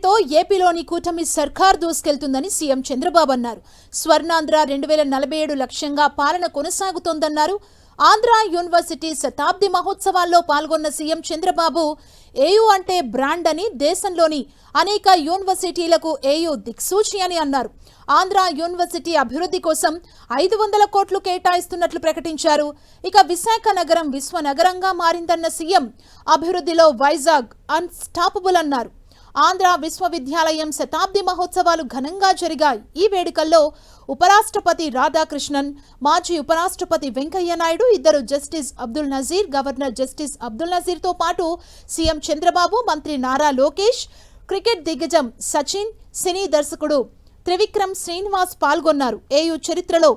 అభివృద్ధితో ఏపీలోని కూటమి సర్కార్ దూసుకెళ్తుందని సీఎం చంద్రబాబు అన్నారు. స్వర్ణాంధ్ర 2047 లక్ష్యంగా పాలన కొనసాగుతోందన్నారు. ఆంధ్ర యూనివర్సిటీ శతాబ్ది మహోత్సవాల్లో పాల్గొన్న సీఎం చంద్రబాబు ఏయూ అంటే బ్రాండ్ అని, దేశంలోని అనేక యూనివర్సిటీలకు ఏయూ దిక్సూచి అని అన్నారు. ఆంధ్ర యూనివర్సిటీ అభివృద్ధి కోసం 500 కోట్లు కేటాయిస్తున్నట్లు ప్రకటించారు. ఇక విశాఖ నగరం విశ్వనగరంగా మారిందన్న సీఎం అభివృద్ధిలో వైజాగ్ అన్స్టాపబుల్ అన్నారు. ఆంధ్ర విశ్వవిద్యాలయం శతాబ్ది మహోత్సవాలు ఘనంగా జరిగాయి. ఈ వేడుకల్లో ఉపరాష్ట్రపతి రాధాకృష్ణన్, మాజీ ఉపరాష్ట్రపతి వెంకయ్య నాయుడు, ఇద్దరు justice Abdul Nazeer, governor justice Abdul నజీర్తో పాటు సీఎం చంద్రబాబు, మంత్రి నారా లోకేష్, క్రికెట్ దిగ్గజం సచిన్, సినీ దర్శకుడు త్రివిక్రమ్ శ్రీనివాస్ పాల్గొన్నారు. ఏయూ చరిత్రలో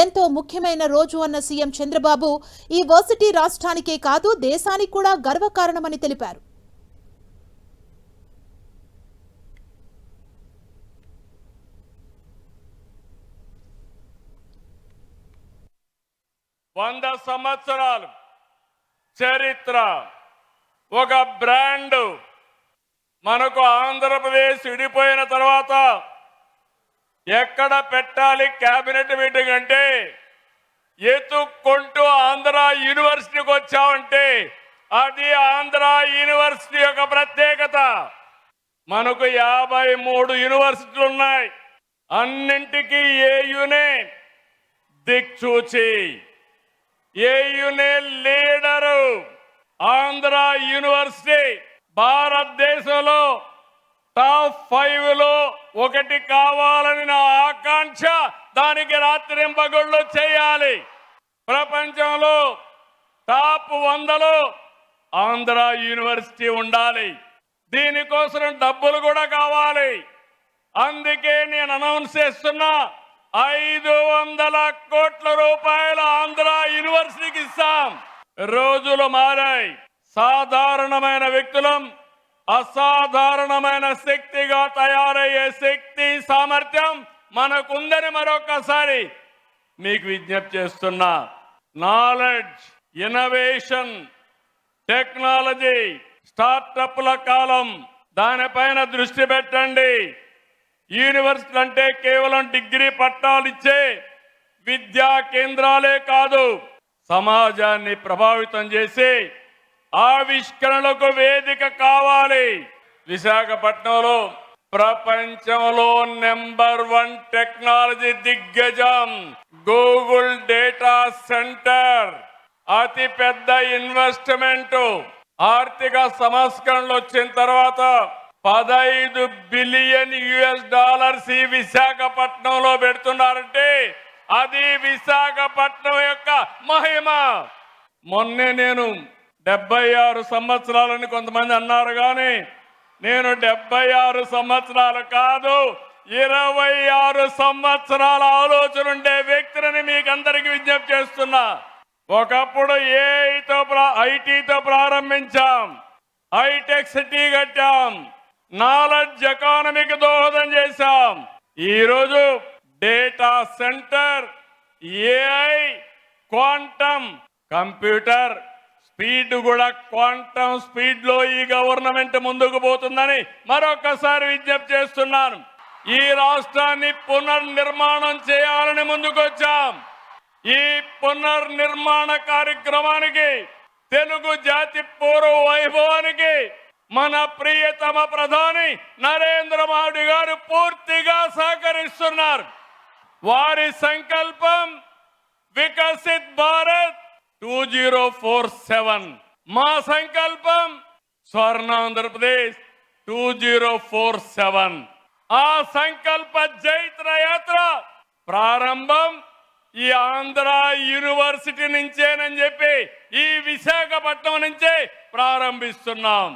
ఎంతో ముఖ్యమైన రోజు అన్న సీఎం చంద్రబాబు ఈ వర్సిటీ రాష్ట్రానికే కాదు దేశానికి కూడా గర్వకారణమని తెలిపారు. వంద సంవత్సరాలు చరిత్ర, ఒక బ్రాండ్. మనకు ఆంధ్రప్రదేశ్ విడిపోయిన తర్వాత ఎక్కడ పెట్టాలి కేబినెట్ మీటింగ్ అంటే ఎత్తుక్కుంటూ ఆంధ్ర యూనివర్సిటీకి వచ్చామంటే అది ఆంధ్ర యూనివర్సిటీ యొక్క ప్రత్యేకత. మనకు 53 యూనివర్సిటీలు ఉన్నాయి. అన్నింటికీ ఏయునే దిక్సూచి, ఏయునే లీడరు. ఆంధ్ర యూనివర్సిటీ భారతదేశంలో టాప్ 5లో ఒకటి కావాలని నా ఆకాంక్ష. దానికి రాత్రింపగళ్ళు చేయాలి. ప్రపంచంలో టాప్ 100లో ఆంధ్ర యూనివర్సిటీ ఉండాలి. దీనికోసం డబ్బులు కూడా కావాలి. అందుకే నేను అనౌన్స్ చేస్తున్నా, 500 కోట్ల రూపాయలు ఆంధ్ర యూనివర్సిటీకి ఇస్తాం. రోజులు మారాయి. సాధారణమైన వ్యక్తులం అసాధారణమైన శక్తిగా తయారయ్యే శక్తి సామర్థ్యం మనకుందని మరొకసారి మీకు విజ్ఞప్తి చేస్తున్నా. నాలెడ్జ్, ఇన్నోవేషన్, టెక్నాలజీ, స్టార్టప్ల కాలం. దానిపైన దృష్టి పెట్టండి. యూనివర్సిటీ అంటే కేవలం డిగ్రీ పట్టాలు ఇచ్చే విద్యా కేంద్రాలే కాదు, సమాజాన్ని ప్రభావితం చేసి ఆవిష్కరణలకు వేదిక కావాలి. విశాఖపట్నంలో ప్రపంచంలో నెంబర్ 1 టెక్నాలజీ దిగ్గజం గూగుల్ డేటా సెంటర్. అతి పెద్ద ఇన్వెస్ట్మెంట్. ఆర్థిక సంస్కరణలు వచ్చిన తర్వాత $15 బిలియన్ ఈ విశాఖపట్నంలో పెడుతున్నారంటే అది విశాఖపట్నం యొక్క మహిమ. మొన్నే నేను 76 సంవత్సరాలని కొంతమంది అన్నారు, కానీ నేను 76 సంవత్సరాలు కాదు, 26 సంవత్సరాల ఆలోచన ఉండే వ్యక్తిని మీకు అందరికీ విజ్ఞప్తి చేస్తున్నా. ఒకప్పుడు ఐటీతో ప్రారంభించాం, హైటెక్ సిటీ కట్టాం, నాలెడ్జ్ ఎకానమీకి దోహదం చేశాం. ఈరోజు data centre, AI, quantum computer speed కూడా క్వాంటమ్ స్పీడ్ లో ఈ గవర్నమెంట్ ముందుకు పోతుందని మరొకసారి విజ్ఞప్తి చేస్తున్నాను. ఈ రాష్ట్రాన్ని పునర్నిర్మాణం చేయాలని ముందుకొచ్చాం. ఈ పునర్నిర్మాణ కార్యక్రమానికి, తెలుగు జాతి పూర్వ వైభవానికి మన ప్రియతమ ప్రధాని నరేంద్ర మోడీ గారు పూర్తిగా సహకరిస్తున్నారు. వారి సంకల్పం వికసిత్ భారత్ 2047. మా సంకల్పం స్వర్ణాంధ్రప్రదేశ్ 2047. ఆ సంకల్ప జైత్ర యాత్ర ప్రారంభం ఈ ఆంధ్ర యూనివర్సిటీ నుంచేనని చెప్పి ఈ విశాఖపట్నం నుంచే ప్రారంభిస్తున్నాం.